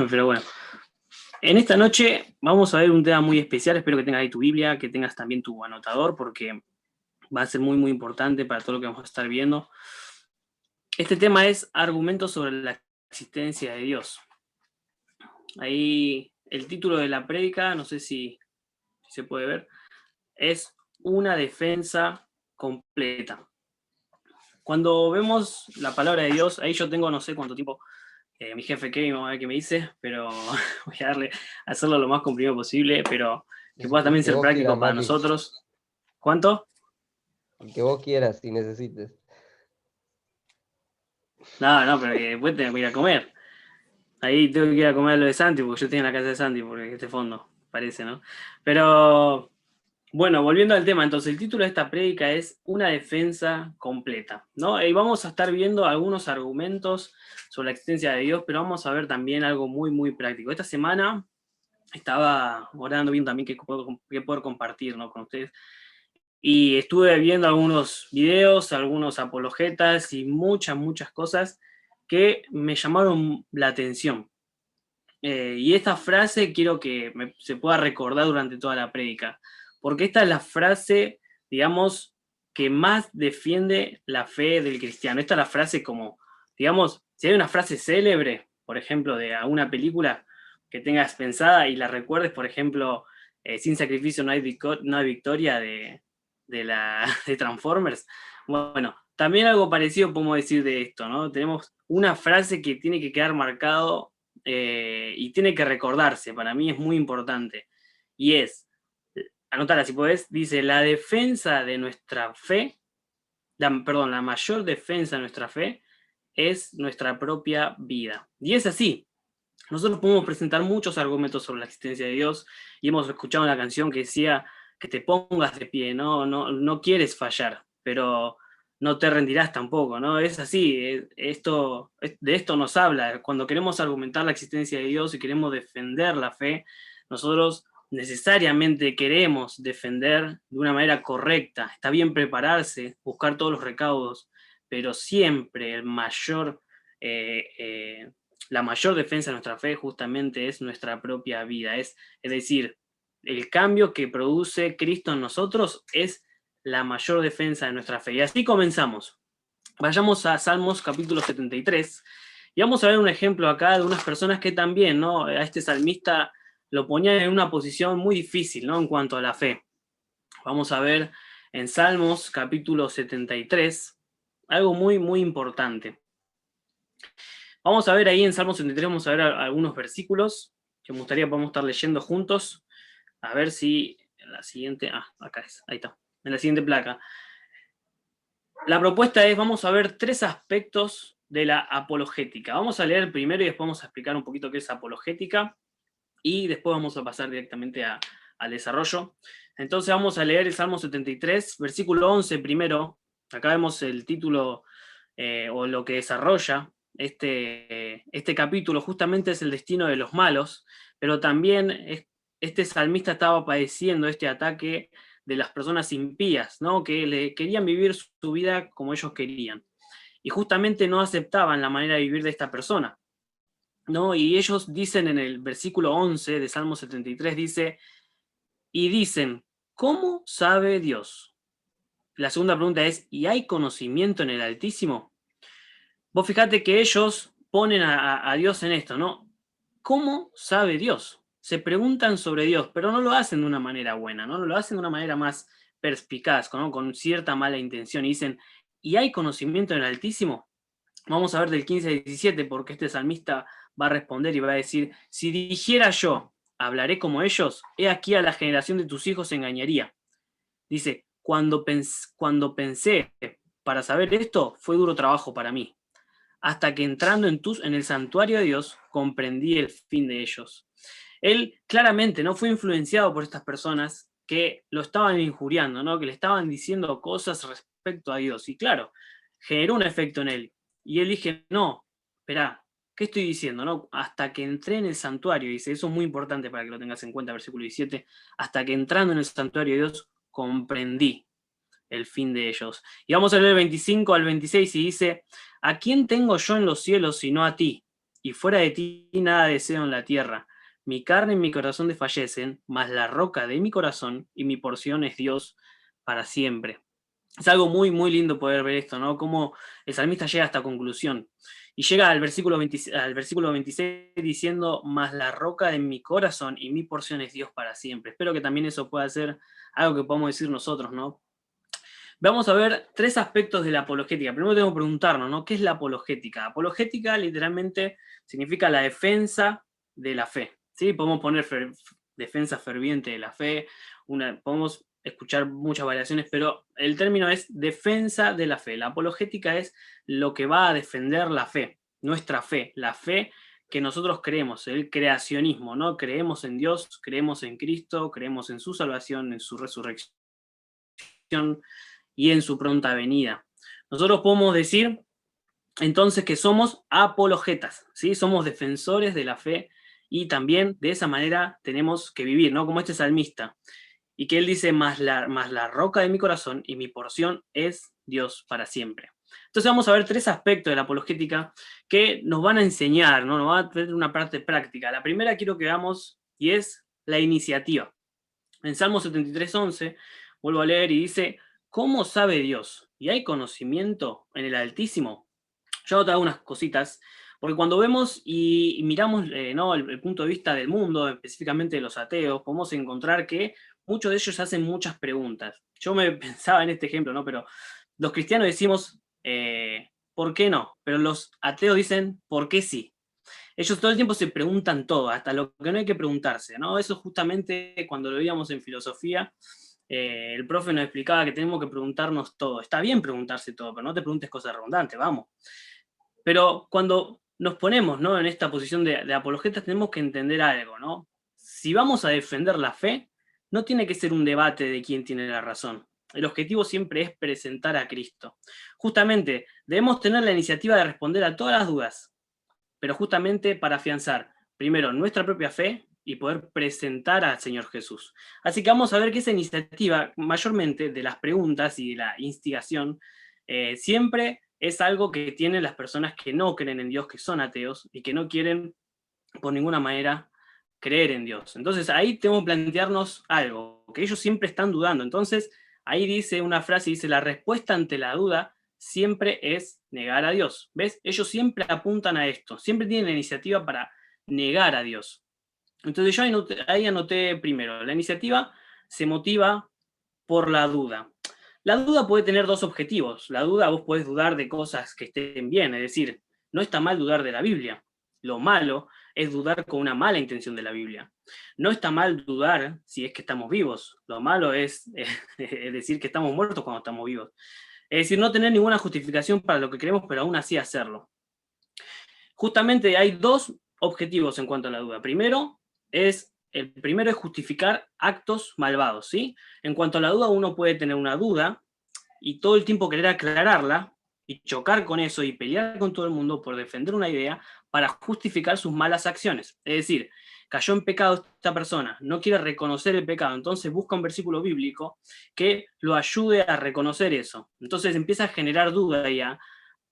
Pero bueno, en esta noche vamos a ver un tema muy especial. Espero que tengas ahí tu Biblia, que tengas también tu anotador, porque va a ser muy, muy importante para todo lo que vamos a estar viendo. Este tema es argumentos sobre la existencia de Dios. Ahí el título de la prédica, no sé si se puede ver, es una defensa completa. Cuando vemos la palabra de Dios, ahí yo tengo no sé cuánto tiempo, mi jefe Kevin, vamos a ver qué me dice, pero voy a hacerlo lo más comprimido posible, pero que pueda El también que ser vos quieras, práctico para Mati. nosotros. ¿Cuánto? El que vos quieras, si necesites. No, pero que después tengo que ir a comer. Ahí tengo que ir a comer lo de Santi, porque yo estoy en la casa de Santi, porque este fondo parece, ¿no? Pero bueno, volviendo al tema, entonces el título de esta prédica es Una defensa completa, ¿no? Y vamos a estar viendo algunos argumentos sobre la existencia de Dios, pero vamos a ver también algo muy, muy práctico. Esta semana estaba orando bien también que poder compartir, ¿no?, con ustedes. Y estuve viendo algunos videos, algunos apologetas y muchas cosas que me llamaron la atención. Y esta frase quiero que se pueda recordar durante toda la prédica, porque esta es la frase, digamos, que más defiende la fe del cristiano. Esta es la frase como, digamos, si hay una frase célebre, por ejemplo, de alguna película que tengas pensada y la recuerdes, por ejemplo, Sin sacrificio no hay victoria de Transformers. Bueno, también algo parecido podemos decir de esto, ¿no? Tenemos una frase que tiene que quedar marcado y tiene que recordarse, para mí es muy importante, y es, anótala si podés, dice, la defensa de nuestra fe, la mayor defensa de nuestra fe es nuestra propia vida. Y es así. Nosotros podemos presentar muchos argumentos sobre la existencia de Dios y hemos escuchado una canción que decía que te pongas de pie, no quieres fallar, pero no te rendirás tampoco, ¿no? Es así, de esto nos habla. Cuando queremos argumentar la existencia de Dios y queremos defender la fe, nosotros necesariamente queremos defender de una manera correcta. Está bien prepararse, buscar todos los recaudos, pero siempre eh, eh, la mayor defensa de nuestra fe justamente es nuestra propia vida. Es decir, el cambio que produce Cristo en nosotros es la mayor defensa de nuestra fe. Y así comenzamos. Vayamos a Salmos capítulo 73 y vamos a ver un ejemplo acá de unas personas que también, ¿no?, a este salmista lo ponían en una posición muy difícil, ¿no?, en cuanto a la fe. Vamos a ver en Salmos capítulo 73 algo muy, muy importante. Vamos a ver ahí en Salmos 73, vamos a ver algunos versículos que me gustaría podamos estar leyendo juntos. A ver si en la siguiente, acá es, ahí está, en la siguiente placa. La propuesta es, vamos a ver 3 aspectos de la apologética. Vamos a leer primero y después vamos a explicar un poquito qué es apologética y después vamos a pasar directamente al desarrollo. Entonces vamos a leer el Salmo 73, versículo 11 primero. Acá vemos el título o lo que desarrolla este capítulo, justamente es el destino de los malos, pero también este salmista estaba padeciendo este ataque de las personas impías, ¿no?, que le querían vivir su vida como ellos querían. Y justamente no aceptaban la manera de vivir de esta persona, ¿no? Y ellos dicen en el versículo 11 de Salmo 73, dicen, ¿cómo sabe Dios? La segunda pregunta es, ¿y hay conocimiento en el Altísimo? Vos fijate que ellos ponen a Dios en esto, ¿no? ¿Cómo sabe Dios? Se preguntan sobre Dios, pero no lo hacen de una manera buena, ¿no? Lo hacen de una manera más perspicaz, ¿no?, con cierta mala intención. Y dicen, ¿y hay conocimiento en el Altísimo? Vamos a ver del 15 al 17, porque este salmista va a responder y va a decir, si dijera yo, hablaré como ellos, he aquí a la generación de tus hijos engañaría. Dice, cuando pensé para saber esto, fue duro trabajo para mí, hasta que entrando en el santuario de Dios, comprendí el fin de ellos. Él claramente no fue influenciado por estas personas que lo estaban injuriando, ¿no?, que le estaban diciendo cosas respecto a Dios. Y claro, generó un efecto en él. Y él dije, no, espera, ¿qué estoy diciendo? No? Hasta que entré en el santuario, dice, eso es muy importante para que lo tengas en cuenta, versículo 17, hasta que entrando en el santuario de Dios, comprendí el fin de ellos. Y vamos a leer el 25 al 26 y dice, ¿a quién tengo yo en los cielos sino a ti? y fuera de ti nada deseo en la tierra. Mi carne y mi corazón desfallecen, mas la roca de mi corazón y mi porción es Dios para siempre. Es algo muy, muy lindo poder ver esto, ¿no? Cómo el salmista llega a esta conclusión. Y llega al versículo 26 diciendo, mas la roca de mi corazón y mi porción es Dios para siempre. Espero que también eso pueda ser algo que podamos decir nosotros, ¿no? Vamos a ver tres aspectos de la apologética. Primero tenemos que preguntarnos, ¿no? ¿Qué es la apologética? Apologética literalmente significa la defensa de la fe, ¿sí? Podemos poner defensa ferviente de la fe, podemos escuchar muchas variaciones, pero el término es defensa de la fe. La apologética es lo que va a defender la fe, nuestra fe, la fe que nosotros creemos, el creacionismo, ¿no? Creemos en Dios, creemos en Cristo, creemos en su salvación, en su resurrección y en su pronta venida. Nosotros podemos decir entonces que somos apologetas, ¿sí? Somos defensores de la fe y también de esa manera tenemos que vivir, ¿no? Como este salmista. Y que él dice, más la roca de mi corazón y mi porción es Dios para siempre. Entonces vamos a ver tres aspectos de la apologética que nos van a enseñar, ¿no? Nos va a tener una parte práctica. La primera quiero que veamos y es la iniciativa. En Salmo 73:11, vuelvo a leer y dice, ¿cómo sabe Dios? ¿Y hay conocimiento en el Altísimo? Yo anoto algunas cositas, porque cuando vemos y miramos ¿no? el punto de vista del mundo, específicamente de los ateos, podemos encontrar que muchos de ellos hacen muchas preguntas. Yo me pensaba en este ejemplo, ¿no? Pero los cristianos decimos, ¿por qué no? Pero los ateos dicen, ¿por qué sí? Ellos todo el tiempo se preguntan todo, hasta lo que no hay que preguntarse, ¿no? Eso justamente cuando lo veíamos en filosofía, el profe nos explicaba que tenemos que preguntarnos todo. Está bien preguntarse todo, pero no te preguntes cosas redundantes, vamos. Pero cuando nos ponemos, ¿no? En esta posición de apologetas, tenemos que entender algo, ¿no? Si vamos a defender la fe, no tiene que ser un debate de quién tiene la razón. El objetivo siempre es presentar a Cristo. Justamente, debemos tener la iniciativa de responder a todas las dudas, pero justamente para afianzar, primero, nuestra propia fe y poder presentar al Señor Jesús. Así que vamos a ver que esa iniciativa, mayormente de las preguntas y de la instigación, siempre es algo que tienen las personas que no creen en Dios, que son ateos y que no quieren por ninguna manera creer en Dios. Entonces ahí tenemos que plantearnos algo, que ellos siempre están dudando. Entonces ahí dice una frase, dice, la respuesta ante la duda siempre es negar a Dios. ¿Ves? Ellos siempre apuntan a esto, siempre tienen la iniciativa para negar a Dios. Entonces yo ahí anoté primero, la iniciativa se motiva por la duda. La duda puede tener dos objetivos. La duda, vos podés dudar de cosas que estén bien, es decir, no está mal dudar de la Biblia. Lo malo es dudar con una mala intención de la Biblia. No está mal dudar si es que estamos vivos. Lo malo es decir que estamos muertos cuando estamos vivos. Es decir, no tener ninguna justificación para lo que queremos, pero aún así hacerlo. Justamente hay dos objetivos en cuanto a la duda. El primero es justificar actos malvados, ¿sí? En cuanto a la duda, uno puede tener una duda y todo el tiempo querer aclararla y chocar con eso y pelear con todo el mundo por defender una idea para justificar sus malas acciones. Es decir, cayó en pecado esta persona, no quiere reconocer el pecado, entonces busca un versículo bíblico que lo ayude a reconocer eso. Entonces empieza a generar duda y a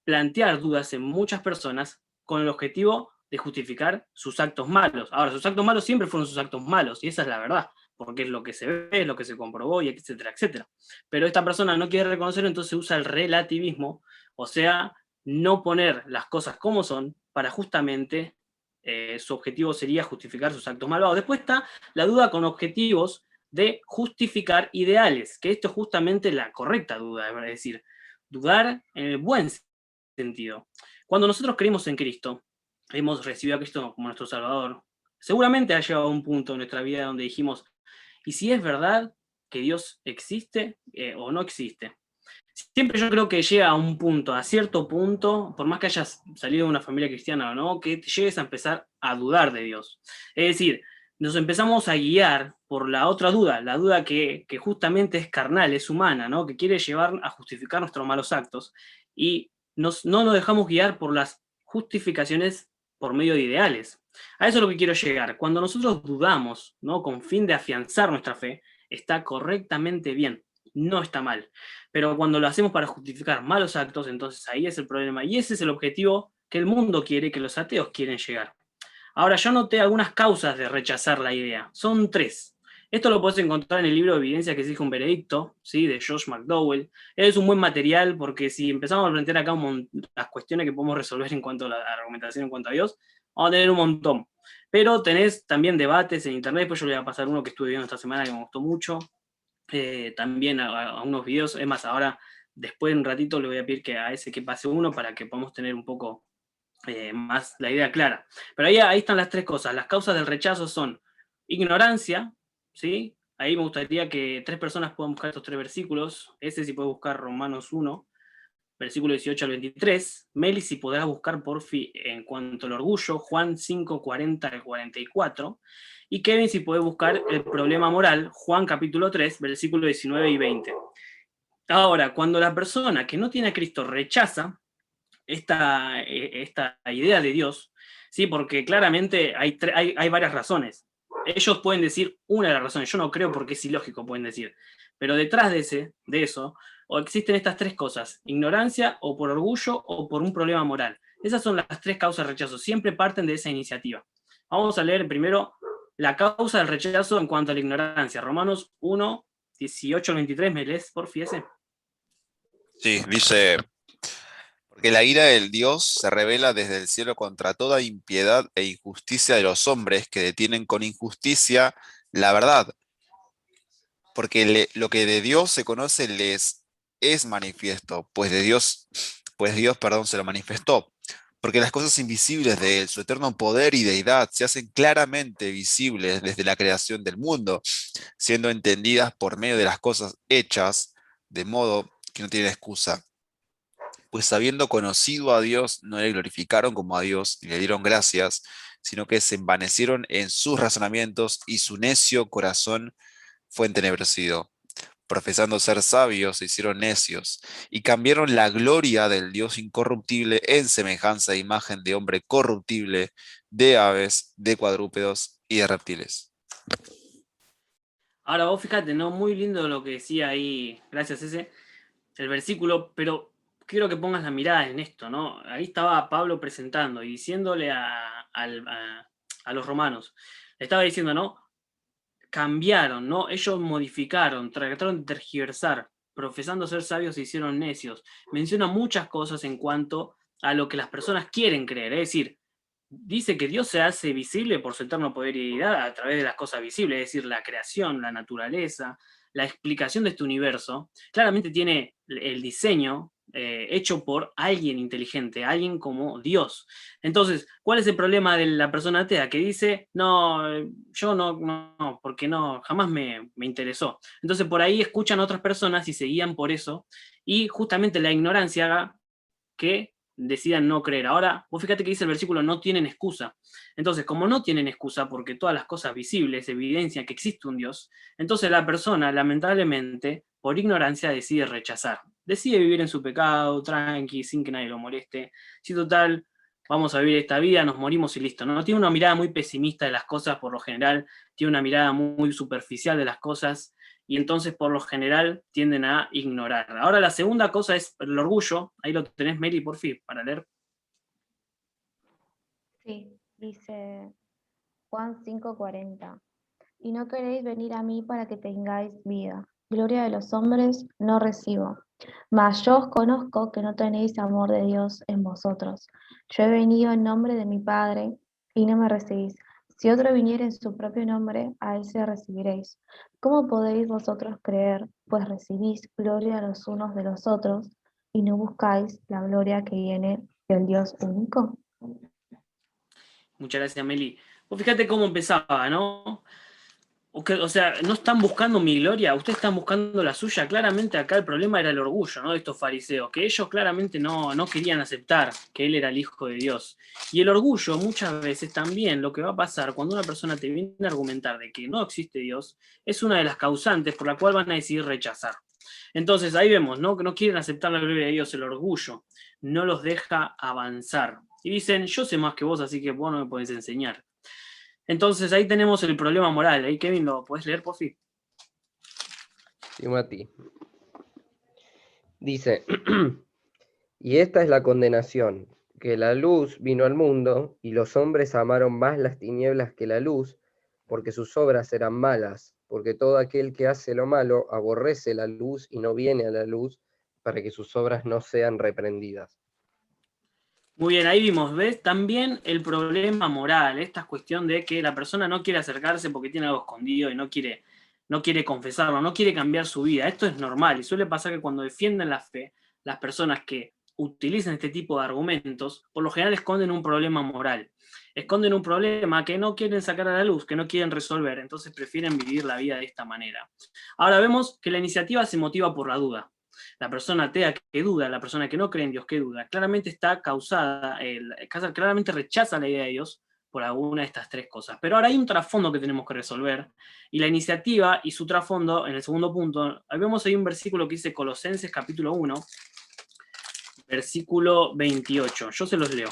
plantear dudas en muchas personas con el objetivo de justificar sus actos malos. Ahora, sus actos malos siempre fueron sus actos malos, y esa es la verdad, porque es lo que se ve, es lo que se comprobó, y etcétera, etcétera. Pero esta persona no quiere reconocerlo, entonces usa el relativismo, o sea, no poner las cosas como son para justamente su objetivo sería justificar sus actos malvados. Después está la duda con objetivos de justificar ideales, que esto es justamente la correcta duda, es decir, dudar en el buen sentido. Cuando nosotros creemos en Cristo, hemos recibido a Cristo como nuestro Salvador, seguramente ha llegado a un punto en nuestra vida donde dijimos, ¿y si es verdad que Dios existe o no existe? Siempre yo creo que llega a un punto, a cierto punto, por más que hayas salido de una familia cristiana o no, que te llegues a empezar a dudar de Dios. Es decir, nos empezamos a guiar por la otra duda, la duda que justamente es carnal, es humana, ¿no? Que quiere llevar a justificar nuestros malos actos, y no nos dejamos guiar por las justificaciones por medio de ideales. A eso es lo que quiero llegar. Cuando nosotros dudamos, ¿no? Con fin de afianzar nuestra fe, está correctamente bien, no está mal. Pero cuando lo hacemos para justificar malos actos, entonces ahí es el problema. Y ese es el objetivo que el mundo quiere, que los ateos quieren llegar. Ahora, yo noté algunas causas de rechazar la idea. Son 3. Esto lo puedes encontrar en el libro de Evidencia que exige un veredicto, ¿sí? De Josh McDowell. Es un buen material porque si empezamos a plantear acá las cuestiones que podemos resolver en cuanto a la argumentación en cuanto a Dios, vamos a tener un montón. Pero tenés también debates en internet, después yo le voy a pasar uno que estuve viendo esta semana que me gustó mucho, también a unos videos, es más, ahora después de un ratito le voy a pedir que a ese que pase uno para que podamos tener un poco más la idea clara. Pero ahí están las 3 cosas. Las causas del rechazo son ignorancia, ¿sí? Ahí me gustaría que 3 personas puedan buscar estos 3 versículos. Ese sí puede buscar Romanos 1, versículo 18 al 23. Meli, si podrás buscar porfi en cuanto al orgullo, Juan 5, 40 al 44. Y Kevin, si podés buscar el problema moral, Juan capítulo 3, versículo 19 y 20. Ahora, cuando la persona que no tiene a Cristo rechaza esta idea de Dios, ¿sí? Porque claramente hay varias razones. Ellos pueden decir una de las razones, yo no creo porque es ilógico, pueden decir. Pero detrás de eso, o existen estas 3 cosas, ignorancia, o por orgullo, o por un problema moral. Esas son las 3 causas de rechazo, siempre parten de esa iniciativa. Vamos a leer primero la causa del rechazo en cuanto a la ignorancia. Romanos 1, 18 al 23, ¿me lees, por ese? Sí, dice, porque la ira del Dios se revela desde el cielo contra toda impiedad e injusticia de los hombres que detienen con injusticia la verdad, porque lo que de Dios se conoce les es manifiesto, pues Dios, perdón, se lo manifestó. Porque las cosas invisibles de Él, su eterno poder y deidad, se hacen claramente visibles desde la creación del mundo, siendo entendidas por medio de las cosas hechas, de modo que no tienen excusa. Pues habiendo conocido a Dios, no le glorificaron como a Dios, ni le dieron gracias, sino que se envanecieron en sus razonamientos y su necio corazón fue entenebrecido. Profesando ser sabios, se hicieron necios y cambiaron la gloria del Dios incorruptible en semejanza de imagen de hombre corruptible, de aves, de cuadrúpedos y de reptiles. Ahora vos fíjate, ¿no? Muy lindo lo que decía ahí, gracias ese, el versículo, pero quiero que pongas la mirada en esto, ¿no? Ahí estaba Pablo presentando y diciéndole a los romanos, le estaba diciendo, ¿no? Cambiaron, ¿no? Ellos modificaron, trataron de tergiversar, profesando ser sabios se hicieron necios. Menciona muchas cosas en cuanto a lo que las personas quieren creer, es decir, dice que Dios se hace visible por su eterno poder y deidad a través de las cosas visibles, es decir, la creación, la naturaleza, la explicación de este universo. Claramente tiene el diseño hecho por alguien inteligente, alguien como Dios. Entonces, ¿cuál es el problema de la persona atea? Que dice, no, yo no, porque no, jamás me interesó. Entonces, por ahí escuchan a otras personas y se guían por eso, y justamente la ignorancia haga que decidan no creer. Ahora, vos fíjate que dice el versículo, no tienen excusa. Entonces, como no tienen excusa porque todas las cosas visibles evidencian que existe un Dios, entonces la persona, lamentablemente, por ignorancia decide rechazar. Decide vivir en su pecado, tranqui, sin que nadie lo moleste. Si total, vamos a vivir esta vida, nos morimos y listo. No tiene una mirada muy pesimista de las cosas por lo general, tiene una mirada muy superficial de las cosas y entonces por lo general tienden a ignorar. Ahora la segunda cosa es el orgullo, ahí lo tenés Mary por fin para leer. Sí, dice Juan 5:40. Y no queréis venir a mí para que tengáis vida. Gloria de los hombres no recibo. Mas yo os conozco que no tenéis amor de Dios en vosotros. Yo he venido en nombre de mi Padre y no me recibís. Si otro viniere en su propio nombre, a ese recibiréis. ¿Cómo podéis vosotros creer, pues recibís gloria los unos de los otros y no buscáis la gloria que viene del Dios único? Muchas gracias, Meli. Vos fíjate cómo empezaba, ¿no? O sea, no están buscando mi gloria, ustedes están buscando la suya. Claramente acá el problema era el orgullo, ¿no? De estos fariseos, que ellos claramente no querían aceptar que él era el Hijo de Dios. Y el orgullo muchas veces también lo que va a pasar cuando una persona te viene a argumentar de que no existe Dios, es una de las causantes por la cual van a decidir rechazar. Entonces ahí vemos, ¿no? Que no quieren aceptar la gloria de Dios, el orgullo no los deja avanzar. Y dicen, yo sé más que vos, así que vos no me podés enseñar. Entonces ahí tenemos el problema moral. Ahí, Kevin, ¿lo podés leer, por fin? Sí, Mati. Dice, y esta es la condenación, que la luz vino al mundo, y los hombres amaron más las tinieblas que la luz, porque sus obras eran malas, porque todo aquel que hace lo malo aborrece la luz y no viene a la luz, para que sus obras no sean reprendidas. Muy bien, ahí vimos, ¿ves? También el problema moral, esta cuestión de que la persona no quiere acercarse porque tiene algo escondido y no quiere confesarlo, no quiere cambiar su vida. Esto es normal y suele pasar que cuando defienden la fe, las personas que utilizan este tipo de argumentos, por lo general esconden un problema moral. Esconden un problema que no quieren sacar a la luz, que no quieren resolver, entonces prefieren vivir la vida de esta manera. Ahora vemos que la iniciativa se motiva por la duda. La persona atea que duda, la persona que no cree en Dios que duda, claramente está causada, claramente rechaza la idea de Dios por alguna de estas tres cosas. Pero ahora hay un trasfondo que tenemos que resolver, y la iniciativa y su trasfondo, en el segundo punto, vemos ahí un versículo que dice Colosenses capítulo 1, versículo 28. Yo se los leo.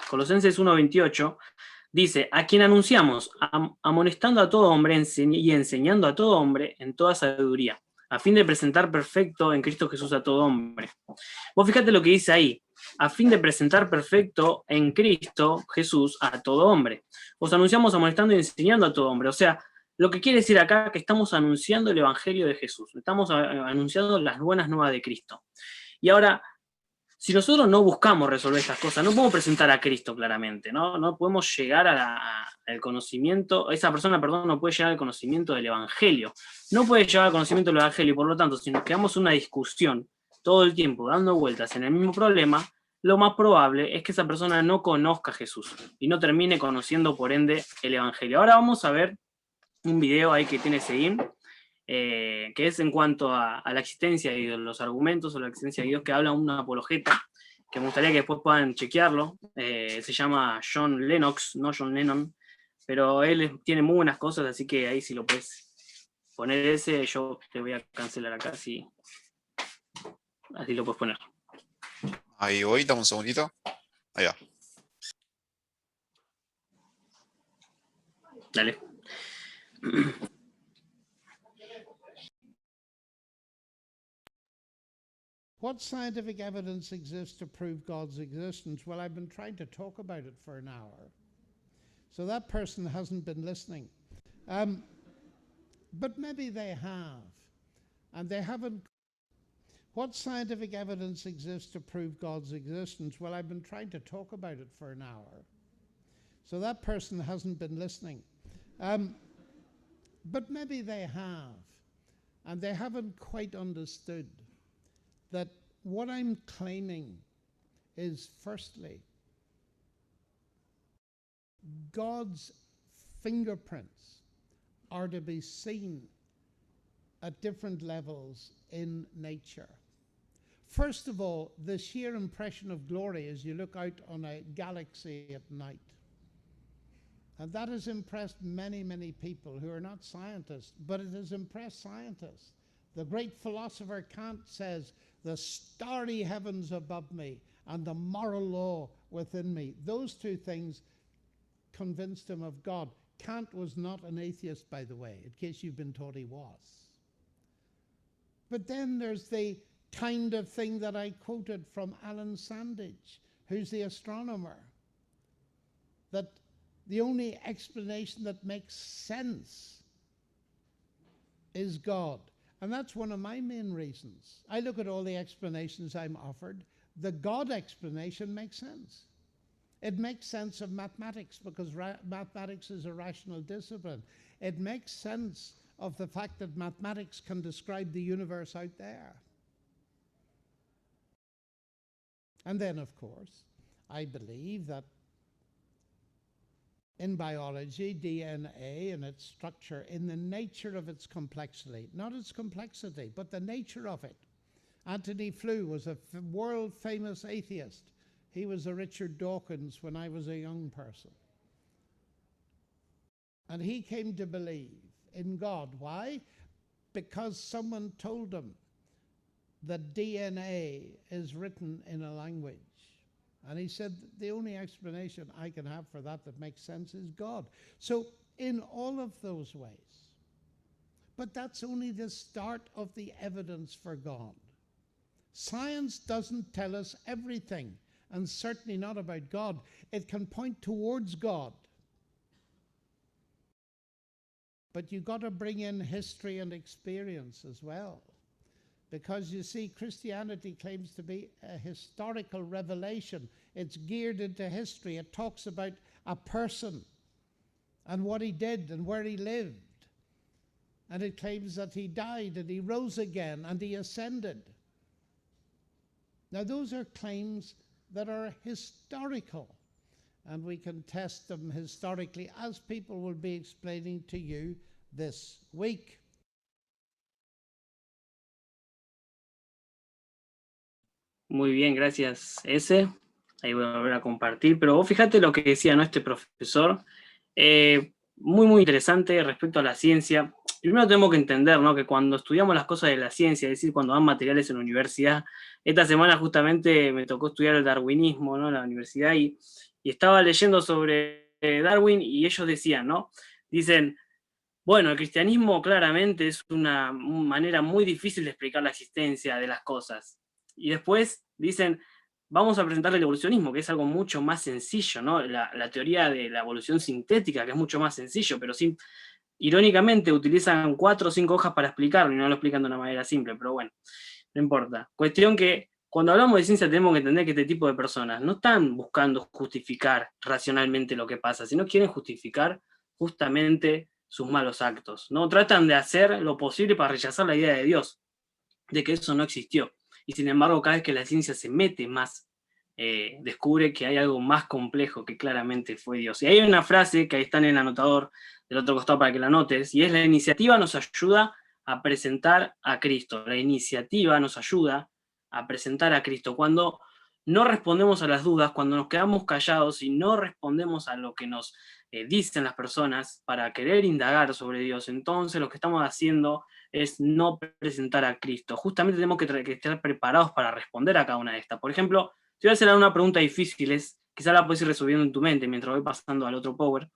Colosenses 1, 28 dice: a quien anunciamos, amonestando a todo hombre y enseñando a todo hombre en toda sabiduría, a fin de presentar perfecto en Cristo Jesús a todo hombre. Vos fíjate lo que dice ahí: a fin de presentar perfecto en Cristo Jesús a todo hombre. Os anunciamos amonestando y enseñando a todo hombre. O sea, lo que quiere decir acá es que estamos anunciando el Evangelio de Jesús, estamos anunciando las buenas nuevas de Cristo. Y ahora, si nosotros no buscamos resolver estas cosas, no podemos presentar a Cristo claramente, ¿no? No podemos llegar al conocimiento, esa persona, perdón, no puede llegar al conocimiento del Evangelio. No puede llegar al conocimiento del Evangelio, por lo tanto, si nos quedamos en una discusión todo el tiempo dando vueltas en el mismo problema, lo más probable es que esa persona no conozca a Jesús y no termine conociendo, por ende, el Evangelio. Ahora vamos a ver un video ahí que tiene Seguín, que es en cuanto a la existencia de Dios, los argumentos sobre la existencia de Dios que habla un apologeta, que me gustaría que después puedan chequearlo. Se llama John Lennox, no John Lennon, pero él tiene muy buenas cosas, así que ahí si lo puedes poner ese, yo te voy a cancelar acá, así lo puedes poner. Ahí voy, dame un segundito. Ahí va. Dale. What scientific evidence exists to prove God's existence? Well, I've been trying to talk about it for an hour. So that person hasn't been listening. But maybe they have. And they haven't. What scientific evidence exists to prove God's existence? Well, I've been trying to talk about it for an hour. So that person hasn't been listening. But maybe they have. And they haven't quite understood that what I'm claiming is, firstly, God's fingerprints are to be seen at different levels in nature. First of all, the sheer impression of glory as you look out on a galaxy at night. And that has impressed many, many people who are not scientists, but it has impressed scientists. The great philosopher Kant says, the starry heavens above me and the moral law within me. Those two things convinced him of God. Kant was not an atheist, by the way, in case you've been taught he was. But then there's the kind of thing that I quoted from Alan Sandage, who's the astronomer, that the only explanation that makes sense is God. And that's one of my main reasons. I look at all the explanations I'm offered. The God explanation makes sense. It makes sense of mathematics because mathematics is a rational discipline. It makes sense of the fact that mathematics can describe the universe out there. And then, of course, I believe that in biology, DNA and its structure, in the nature of its complexity, not its complexity, but the nature of it. Antony Flew was a world-famous atheist. He was a Richard Dawkins when I was a young person. And he came to believe in God. Why? Because someone told him that DNA is written in a language. And he said, the only explanation I can have for that that makes sense is God. So in all of those ways. But that's only the start of the evidence for God. Science doesn't tell us everything. and certainly not about God. It can point towards God. But you've got to bring in history and experience as well. Because you see, Christianity claims to be a historical revelation. It's geared into history. It talks about a person and what he did and where he lived. And it claims that he died and he rose again and he ascended. Now those are claims that are historical, and we can test them historically, as people will be explaining to you this week. Muy bien, gracias, ese. Ahí voy a volver a compartir. Pero vos fíjate lo que decía, ¿no?, este profesor. Muy interesante respecto a la ciencia. Primero tenemos que entender, ¿no?, que cuando estudiamos las cosas de la ciencia, es decir, cuando dan materiales en la universidad, esta semana justamente me tocó estudiar el darwinismo, ¿no?, en la universidad, y estaba leyendo sobre Darwin, y ellos decían, ¿no?, dicen, bueno, el cristianismo claramente es una manera muy difícil de explicar la existencia de las cosas. Y después dicen, vamos a presentar el evolucionismo, que es algo mucho más sencillo, ¿no? La teoría de la evolución sintética, que es mucho más sencillo, pero sí, irónicamente utilizan 4 o 5 hojas para explicarlo, y no lo explican de una manera simple, pero bueno, no importa. Cuestión que, cuando hablamos de ciencia tenemos que entender que este tipo de personas no están buscando justificar racionalmente lo que pasa, sino quieren justificar justamente sus malos actos, ¿no? Tratan de hacer lo posible para rechazar la idea de Dios, de que eso no existió. Y sin embargo, cada vez que la ciencia se mete más, descubre que hay algo más complejo que claramente fue Dios. Y hay una frase que ahí está en el anotador del otro costado para que la notes, y es: la iniciativa nos ayuda a presentar a Cristo. La iniciativa nos ayuda a presentar a Cristo. Cuando no respondemos a las dudas, cuando nos quedamos callados y no respondemos a lo que nos dicen las personas para querer indagar sobre Dios, entonces lo que estamos haciendo es no presentar a Cristo. Justamente tenemos que estar preparados para responder a cada una de estas. Por ejemplo, te voy a hacer una pregunta difícil, quizá la puedes ir resolviendo en tu mente mientras voy pasando al otro power.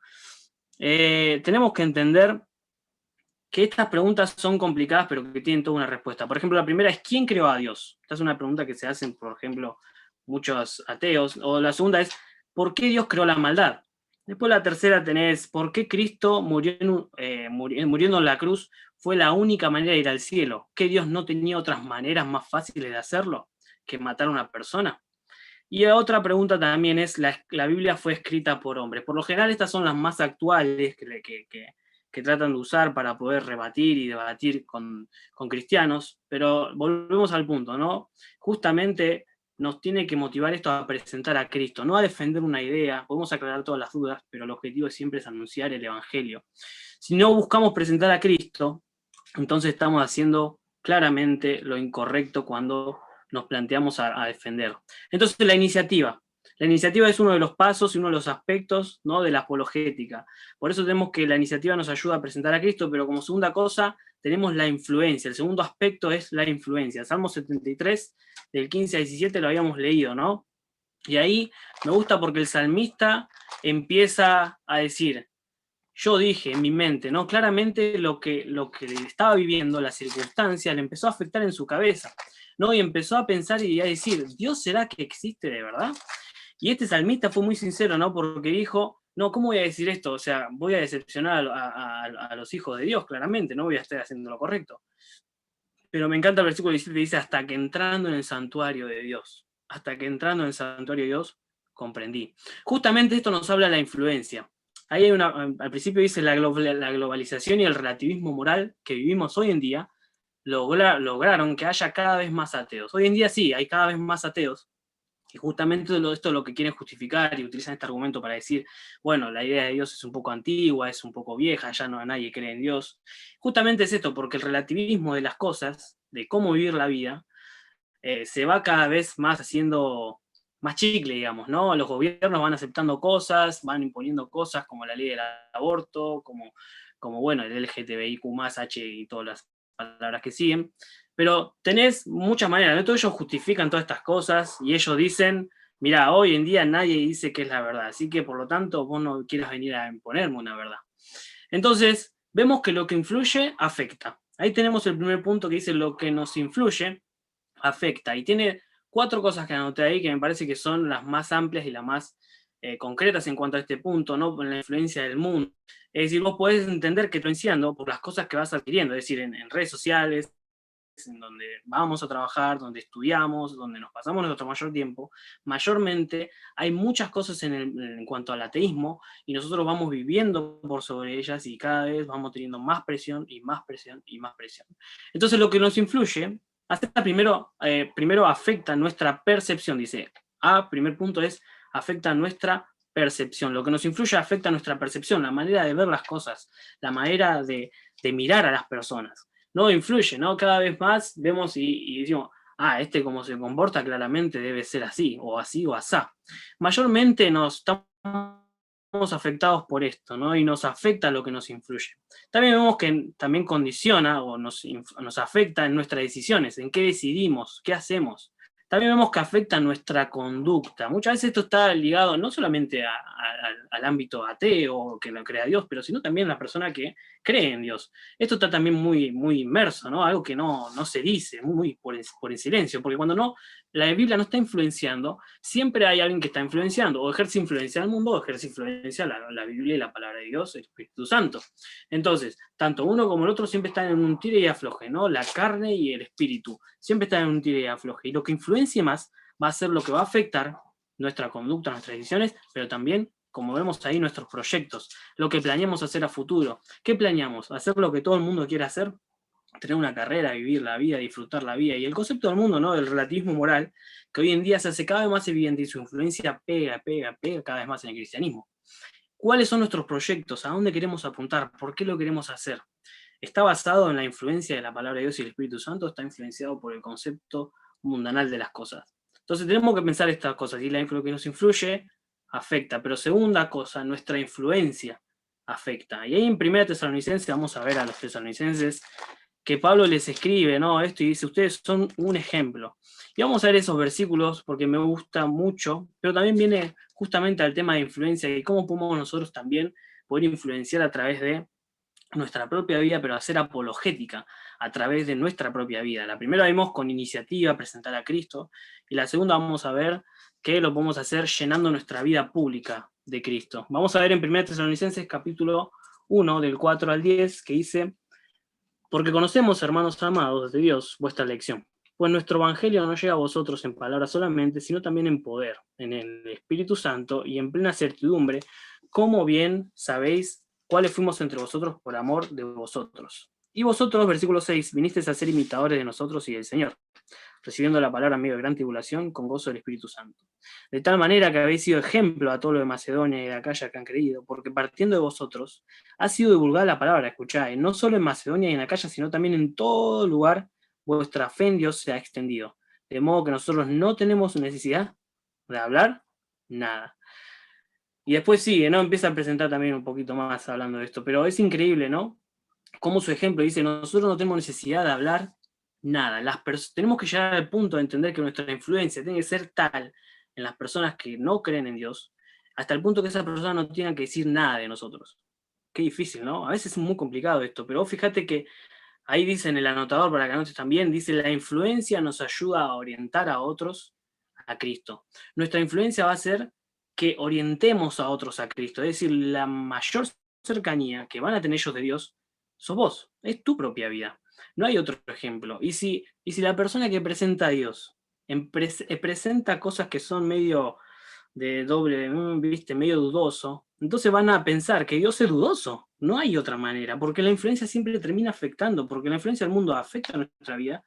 Tenemos que entender que estas preguntas son complicadas, pero que tienen toda una respuesta. Por ejemplo, la primera es: ¿quién creó a Dios? Esta es una pregunta que se hacen, por ejemplo, muchos ateos. O la segunda es: ¿por qué Dios creó la maldad? Después la tercera tenés: ¿por qué Cristo muriendo en la cruz fue la única manera de ir al cielo? ¿Que Dios no tenía otras maneras más fáciles de hacerlo que matar a una persona? Y otra pregunta también es: ¿la Biblia fue escrita por hombres? Por lo general estas son las más actuales que tratan de usar para poder rebatir y debatir con cristianos, pero volvemos al punto, ¿no? Justamente nos tiene que motivar esto a presentar a Cristo, no a defender una idea. Podemos aclarar todas las dudas, pero el objetivo siempre es anunciar el Evangelio. Si no buscamos presentar a Cristo, entonces estamos haciendo claramente lo incorrecto cuando nos planteamos a defender. Entonces la iniciativa es uno de los pasos y uno de los aspectos, ¿no?, de la apologética. Por eso tenemos que la iniciativa nos ayuda a presentar a Cristo, pero como segunda cosa tenemos la influencia. El segundo aspecto es la influencia. Salmo 73, del 15 al 17 lo habíamos leído, ¿no? Y ahí me gusta porque el salmista empieza a decir: yo dije en mi mente, ¿no? Claramente lo que estaba viviendo, la circunstancia, le empezó a afectar en su cabeza, ¿no? Y empezó a pensar y a decir: ¿Dios será que existe de verdad? Y este salmista fue muy sincero, ¿no? Porque dijo: no, ¿cómo voy a decir esto? O sea, voy a decepcionar a los hijos de Dios, claramente, no voy a estar haciendo lo correcto. Pero me encanta el versículo 17, dice: hasta que entrando en el santuario de Dios, comprendí. Justamente esto nos habla de la influencia. Ahí hay al principio dice: la globalización y el relativismo moral que vivimos hoy en día lograron que haya cada vez más ateos. Hoy en día sí, hay cada vez más ateos. Y justamente esto es lo que quieren justificar y utilizan este argumento para decir: bueno, la idea de Dios es un poco antigua, es un poco vieja, ya no nadie cree en Dios. Justamente es esto, porque el relativismo de las cosas, de cómo vivir la vida, se va cada vez más haciendo más chicle, digamos, ¿no? Los gobiernos van aceptando cosas, van imponiendo cosas como la ley del aborto, como bueno, el LGTBIQ+, H y todas las palabras que siguen. Pero tenés muchas maneras, ¿no? Todos ellos justifican todas estas cosas y ellos dicen: mira, hoy en día nadie dice que es la verdad, así que por lo tanto vos no quieras venir a imponerme una verdad. Entonces, vemos que lo que influye afecta. Ahí tenemos el primer punto que dice: lo que nos influye afecta, y tiene 4 cosas que anoté ahí que me parece que son las más amplias y las más concretas en cuanto a este punto, ¿no? En la influencia del mundo. Es decir, vos podés entender que influenciando por las cosas que vas adquiriendo, es decir, en redes sociales, en donde vamos a trabajar, donde estudiamos, donde nos pasamos nuestro mayor tiempo, mayormente hay muchas cosas en cuanto al ateísmo y nosotros vamos viviendo por sobre ellas y cada vez vamos teniendo más presión y más presión y más presión. Entonces lo que nos influye, primero afecta nuestra percepción, dice. Primer punto es, afecta nuestra percepción. Lo que nos influye afecta nuestra percepción, la manera de ver las cosas, la manera de mirar a las personas. No influye, ¿no? Cada vez más vemos y decimos, este como se comporta claramente debe ser así o asá. Mayormente nos estamos afectados por esto, ¿no? Y nos afecta lo que nos influye. También vemos que también condiciona o nos afecta en nuestras decisiones, en qué decidimos, qué hacemos. También vemos que afecta nuestra conducta. Muchas veces esto está ligado no solamente al ámbito ateo, que lo crea Dios, pero sino también a la persona que cree en Dios. Esto está también muy, muy inmerso, ¿no? Algo que no se dice, muy por el silencio, porque cuando la Biblia no está influenciando, siempre hay alguien que está influenciando, o ejerce influencia al mundo, o ejerce influencia la Biblia y la palabra de Dios, el Espíritu Santo. Entonces, tanto uno como el otro siempre están en un tire y afloje, ¿no? La carne y el espíritu siempre están en un tire y afloje. Y lo que influencie más va a ser lo que va a afectar nuestra conducta, nuestras decisiones, pero también, como vemos ahí, nuestros proyectos, lo que planeamos hacer a futuro. ¿Qué planeamos? ¿Hacer lo que todo el mundo quiere hacer? Tener una carrera, vivir la vida, disfrutar la vida. Y el concepto del mundo, ¿no? Del relativismo moral, que hoy en día se hace cada vez más evidente y su influencia pega cada vez más en el cristianismo. ¿Cuáles son nuestros proyectos? ¿A dónde queremos apuntar? ¿Por qué lo queremos hacer? ¿Está basado en la influencia de la palabra de Dios y el Espíritu Santo? ¿Está influenciado por el concepto mundanal de las cosas? Entonces tenemos que pensar estas cosas. Y lo que nos influye afecta. Pero segunda cosa, nuestra influencia afecta. Y ahí en 1 Tesalonicenses, vamos a ver a los tesalonicenses, que Pablo les escribe, ¿no? Esto y dice, ustedes son un ejemplo. Y vamos a ver esos versículos porque me gusta mucho, pero también viene justamente al tema de influencia y cómo podemos nosotros también poder influenciar a través de nuestra propia vida, pero hacer apologética a través de nuestra propia vida. La primera vimos con iniciativa, presentar a Cristo, y la segunda vamos a ver que lo podemos hacer llenando nuestra vida pública de Cristo. Vamos a ver en 1 Tesalonicenses capítulo 1, del 4 al 10, que dice, porque conocemos, hermanos amados de Dios, vuestra elección, pues nuestro evangelio no llega a vosotros en palabras solamente, sino también en poder, en el Espíritu Santo y en plena certidumbre, como bien sabéis cuáles fuimos entre vosotros por amor de vosotros. Y vosotros, versículo 6, vinisteis a ser imitadores de nosotros y del Señor, recibiendo la palabra en medio de gran tribulación con gozo del Espíritu Santo. De tal manera que habéis sido ejemplo a todo lo de Macedonia y de Acaya que han creído, porque partiendo de vosotros ha sido divulgada la palabra, escucháis, no solo en Macedonia y en Acaya, sino también en todo lugar vuestra fe en Dios se ha extendido. De modo que nosotros no tenemos necesidad de hablar nada. Y después sigue, ¿no? Empieza a presentar también un poquito más hablando de esto, pero es increíble, ¿no? Como su ejemplo dice, nosotros no tenemos necesidad de hablar nada. Tenemos que llegar al punto de entender que nuestra influencia tiene que ser tal en las personas que no creen en Dios, hasta el punto que esa persona no tenga que decir nada de nosotros. Qué difícil, ¿no? A veces es muy complicado esto, pero fíjate que ahí dice en el anotador, para que anotes también, dice, la influencia nos ayuda a orientar a otros a Cristo. Nuestra influencia va a ser que orientemos a otros a Cristo, es decir, la mayor cercanía que van a tener ellos de Dios sos vos, es tu propia vida. No hay otro ejemplo. Y si la persona que presenta a Dios presenta cosas que son medio de doble, viste, medio dudoso, entonces van a pensar que Dios es dudoso. No hay otra manera, porque la influencia siempre termina afectando, porque la influencia del mundo afecta a nuestra vida,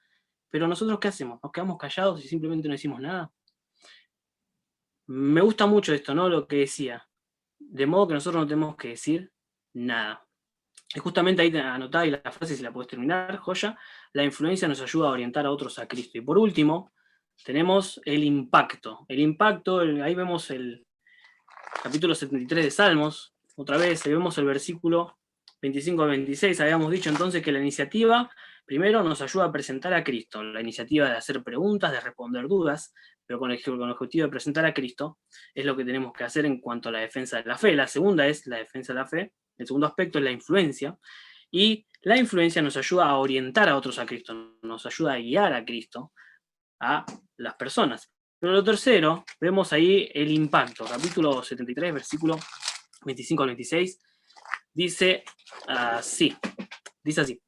pero nosotros ¿qué hacemos? ¿Nos quedamos callados y simplemente no decimos nada? Me gusta mucho esto, ¿no? Lo que decía. De modo que nosotros no tenemos que decir nada. Y justamente ahí te anotá y la frase, si la podés terminar, joya, la influencia nos ayuda a orientar a otros a Cristo. Y por último, tenemos el impacto. El impacto, ahí vemos el capítulo 73 de Salmos, otra vez, ahí vemos el versículo 25 al 26, habíamos dicho entonces que la iniciativa, primero nos ayuda a presentar a Cristo, la iniciativa de hacer preguntas, de responder dudas, pero con el objetivo de presentar a Cristo, es lo que tenemos que hacer en cuanto a la defensa de la fe. La segunda es la defensa de la fe. El segundo aspecto es la influencia, y la influencia nos ayuda a orientar a otros a Cristo, nos ayuda a guiar a Cristo a las personas. Pero lo tercero, vemos ahí el impacto. Capítulo 73, versículo 25 al 26, dice así. Dice así: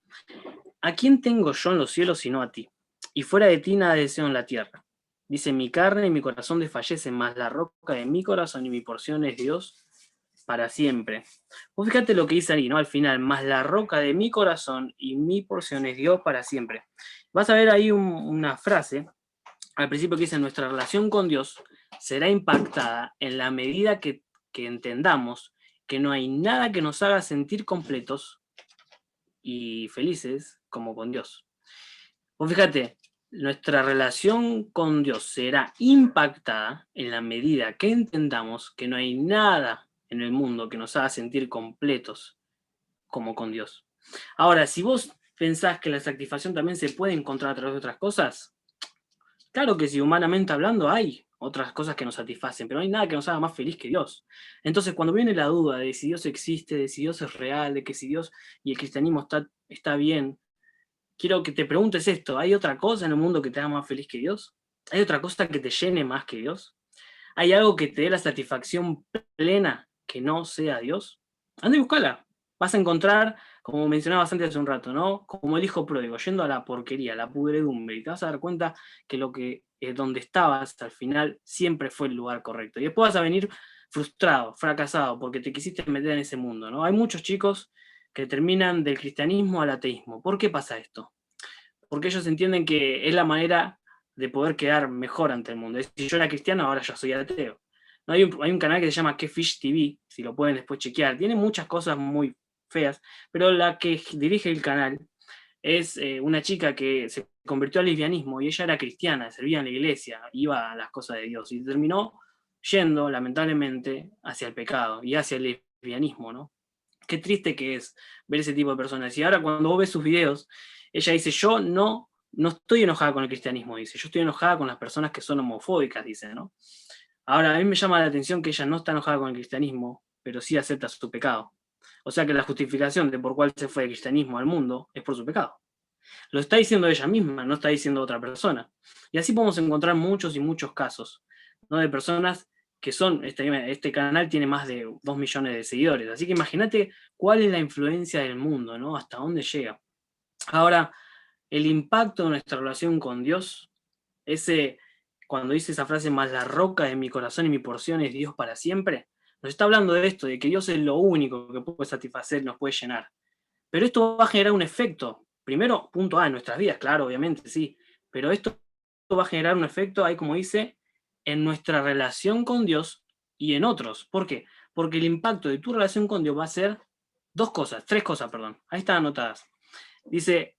¿a quién tengo yo en los cielos sino a ti? Y fuera de ti nada deseo en la tierra. Dice: mi carne y mi corazón desfallecen, mas la roca de mi corazón y mi porción es Dios para siempre. Vos fíjate lo que dice ahí, ¿no? Al final, más la roca de mi corazón y mi porción es Dios para siempre. Vas a ver ahí una frase al principio que dice: nuestra relación con Dios será impactada en la medida que entendamos que no hay nada que nos haga sentir completos y felices como con Dios. Vos fíjate, nuestra relación con Dios será impactada en la medida que entendamos que no hay nada en el mundo que nos haga sentir completos como con Dios. Ahora, si vos pensás que la satisfacción también se puede encontrar a través de otras cosas, claro que sí, humanamente hablando hay otras cosas que nos satisfacen, pero no hay nada que nos haga más feliz que Dios. Entonces, cuando viene la duda de si Dios existe, de si Dios es real, de que si Dios y el cristianismo está bien, quiero que te preguntes esto: ¿hay otra cosa en el mundo que te haga más feliz que Dios? ¿Hay otra cosa que te llene más que Dios? ¿Hay algo que te dé la satisfacción plena que no sea Dios? Anda y buscala. Vas a encontrar, como mencionabas antes hace un rato, ¿no? Como el hijo pródigo, yendo a la porquería, a la pudredumbre, y te vas a dar cuenta que donde estabas al final siempre fue el lugar correcto. Y después vas a venir frustrado, fracasado, porque te quisiste meter en ese mundo, ¿no? Hay muchos chicos que terminan del cristianismo al ateísmo. ¿Por qué pasa esto? Porque ellos entienden que es la manera de poder quedar mejor ante el mundo. Es decir, yo era cristiano, ahora ya soy ateo. No, hay un canal que se llama Que Fish TV, si lo pueden después chequear. Tiene muchas cosas muy feas, pero la que dirige el canal es una chica que se convirtió al lesbianismo y ella era cristiana, servía en la iglesia, iba a las cosas de Dios y terminó yendo, lamentablemente, hacia el pecado y hacia el lesbianismo, ¿no? Qué triste que es ver ese tipo de personas. Y ahora cuando vos ves sus videos, ella dice: yo no estoy enojada con el cristianismo, dice, yo estoy enojada con las personas que son homofóbicas, dice, ¿no? Ahora, a mí me llama la atención que ella no está enojada con el cristianismo, pero sí acepta su pecado. O sea que la justificación de por cuál se fue el cristianismo al mundo es por su pecado. Lo está diciendo ella misma, no está diciendo otra persona. Y así podemos encontrar muchos y muchos casos, ¿no? De personas que son, este canal tiene más de 2 millones de seguidores, así que imagínate cuál es la influencia del mundo, ¿no? Hasta dónde llega. Ahora, el impacto de nuestra relación con Dios, cuando dice esa frase: más la roca de mi corazón y mi porción es Dios para siempre, nos está hablando de esto, de que Dios es lo único que puede satisfacer, nos puede llenar. Pero esto va a generar un efecto. Primero, punto A, en nuestras vidas, claro, obviamente, sí. Pero esto va a generar un efecto, ahí como dice, en nuestra relación con Dios y en otros. ¿Por qué? Porque el impacto de tu relación con Dios va a ser tres cosas, perdón. Ahí están anotadas. Dice: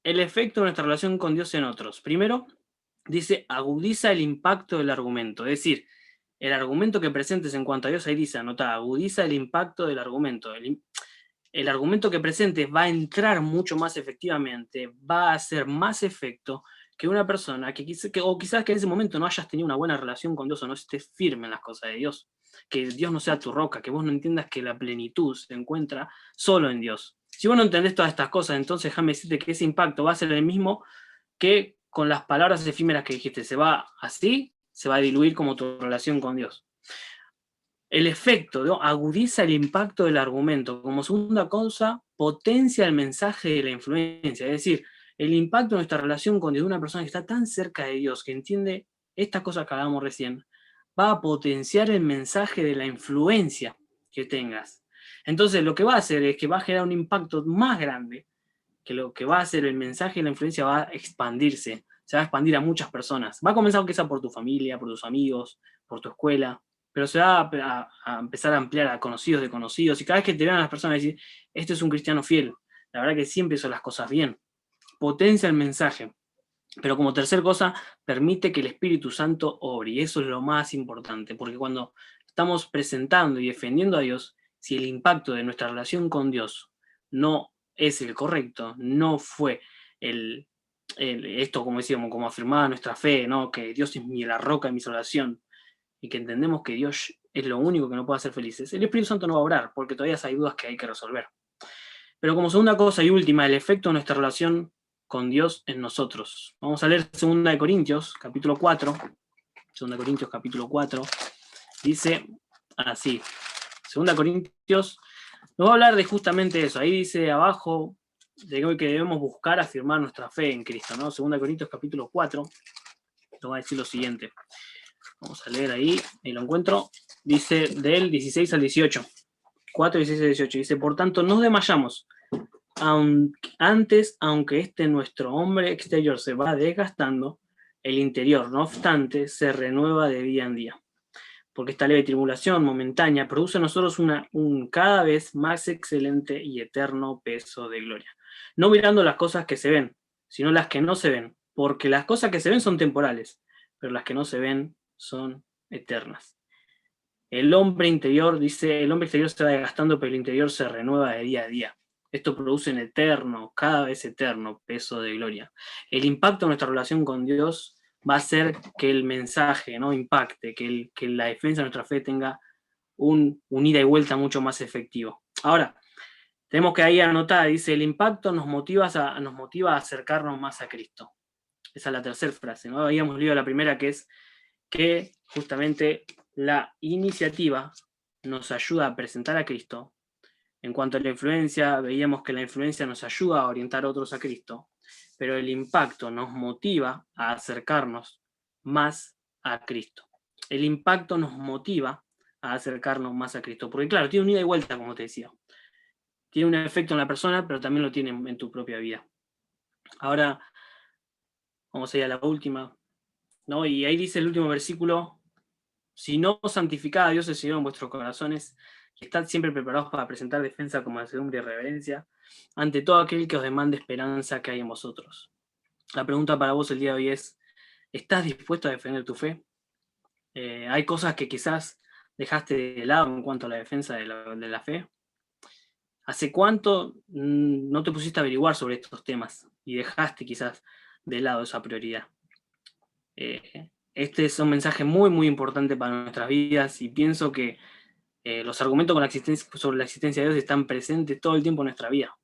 el efecto de nuestra relación con Dios en otros. Primero, dice: agudiza el impacto del argumento. Es decir, el argumento que presentes en cuanto a Dios, ahí dice, anota, agudiza el impacto del argumento. El argumento que presentes va a entrar mucho más efectivamente, va a hacer más efecto que una persona o quizás que en ese momento no hayas tenido una buena relación con Dios o no estés firme en las cosas de Dios. Que Dios no sea tu roca, que vos no entiendas que la plenitud se encuentra solo en Dios. Si vos no entendés todas estas cosas, entonces déjame decirte que ese impacto va a ser el mismo que con las palabras efímeras que dijiste. Se va a diluir como tu relación con Dios. El efecto, ¿no? Agudiza el impacto del argumento. Como segunda cosa, potencia el mensaje de la influencia. Es decir, el impacto de nuestra relación con Dios, de una persona que está tan cerca de Dios, que entiende estas cosas que hablamos recién, va a potenciar el mensaje de la influencia que tengas. Entonces, lo que va a hacer es que va a generar un impacto más grande, que lo que va a hacer el mensaje y la influencia va a expandirse. Se va a expandir a muchas personas. Va a comenzar aunque sea por tu familia, por tus amigos, por tu escuela, pero se va a empezar a ampliar a conocidos de conocidos, y cada vez que te vean las personas decir: este es un cristiano fiel, la verdad que siempre hizo las cosas bien. Potencia el mensaje. Pero como tercer cosa, permite que el Espíritu Santo obre, y eso es lo más importante, porque cuando estamos presentando y defendiendo a Dios, si el impacto de nuestra relación con Dios no es el correcto, no fue esto, como decíamos, como afirmaba nuestra fe, ¿no? Que Dios es la roca de mi salvación, y que entendemos que Dios es lo único que nos puede hacer felices, el Espíritu Santo no va a obrar, porque todavía hay dudas que hay que resolver. Pero como segunda cosa y última, el efecto de nuestra relación con Dios en nosotros. Vamos a leer 2 Corintios, capítulo 4. 2 Corintios, capítulo 4. Dice así. 2 Corintios, nos va a hablar de justamente eso. Ahí dice abajo de que debemos buscar afirmar nuestra fe en Cristo, ¿no? 2 Corintios, capítulo 4. Nos va a decir lo siguiente. Vamos a leer ahí, y lo encuentro. Dice del 16 al 18. 4, 16 al 18. Dice, por tanto, no desmayamos. Antes, aunque nuestro hombre exterior se va desgastando, el interior, no obstante, se renueva de día en día. Porque esta leve tribulación momentánea produce en nosotros un cada vez más excelente y eterno peso de gloria. No mirando las cosas que se ven, sino las que no se ven. Porque las cosas que se ven son temporales, pero las que no se ven son eternas. El hombre interior, dice, el hombre exterior se va desgastando, pero el interior se renueva de día a día. Esto produce un eterno, cada vez eterno peso de gloria. El impacto de nuestra relación con Dios va a hacer que el mensaje no impacte, que la defensa de nuestra fe tenga un ida y vuelta mucho más efectivo. Ahora, tenemos que ahí anotar, dice, el impacto nos motiva a acercarnos más a Cristo. Esa es la tercera frase, ¿no? Habíamos leído la primera, que es que justamente la iniciativa nos ayuda a presentar a Cristo. En cuanto a la influencia, veíamos que la influencia nos ayuda a orientar a otros a Cristo, pero el impacto nos motiva a acercarnos más a Cristo. El impacto nos motiva a acercarnos más a Cristo, porque claro, tiene un ida y vuelta, como te decía. Tiene un efecto en la persona, pero también lo tiene en tu propia vida. Ahora, vamos a ir a la última, ¿no? Y ahí dice el último versículo, si no santificad a Dios el Señor en vuestros corazones, estad siempre preparados para presentar defensa con mansedumbre y reverencia ante todo aquel que os demande esperanza que hay en vosotros. La pregunta para vos el día de hoy es, ¿estás dispuesto a defender tu fe? ¿Hay cosas que quizás dejaste de lado en cuanto a la defensa de la fe? ¿Hace cuánto no te pusiste a averiguar sobre estos temas y dejaste quizás de lado esa prioridad? Este es un mensaje muy, muy importante para nuestras vidas y pienso que los argumentos sobre la existencia de Dios están presentes todo el tiempo en nuestra vida.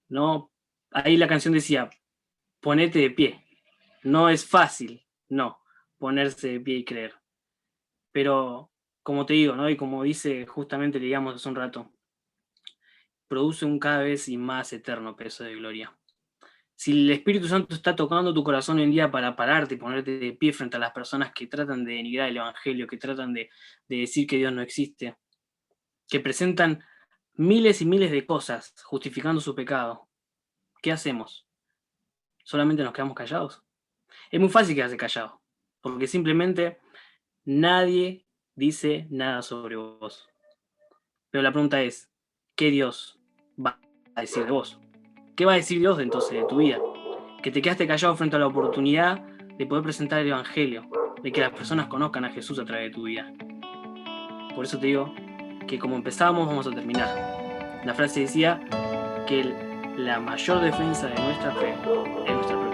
¿No? Ahí la canción decía, ponete de pie. No es fácil, no, ponerse de pie y creer. Pero, como te digo, ¿no? Y como dice justamente, digamos hace un rato, produce un cada vez y más eterno peso de gloria. Si el Espíritu Santo está tocando tu corazón hoy en día para pararte y ponerte de pie frente a las personas que tratan de denigrar el Evangelio, que tratan de decir que Dios no existe, que presentan miles y miles de cosas justificando su pecado, ¿qué hacemos? ¿Solamente nos quedamos callados? Es muy fácil quedarse callado, porque simplemente nadie dice nada sobre vos. Pero la pregunta es, ¿qué Dios va a decir de vos? ¿Qué va a decir Dios entonces de tu vida? Que te quedaste callado frente a la oportunidad de poder presentar el Evangelio, de que las personas conozcan a Jesús a través de tu vida. Por eso te digo que como empezamos, vamos a terminar. La frase decía que la mayor defensa de nuestra fe es nuestra propia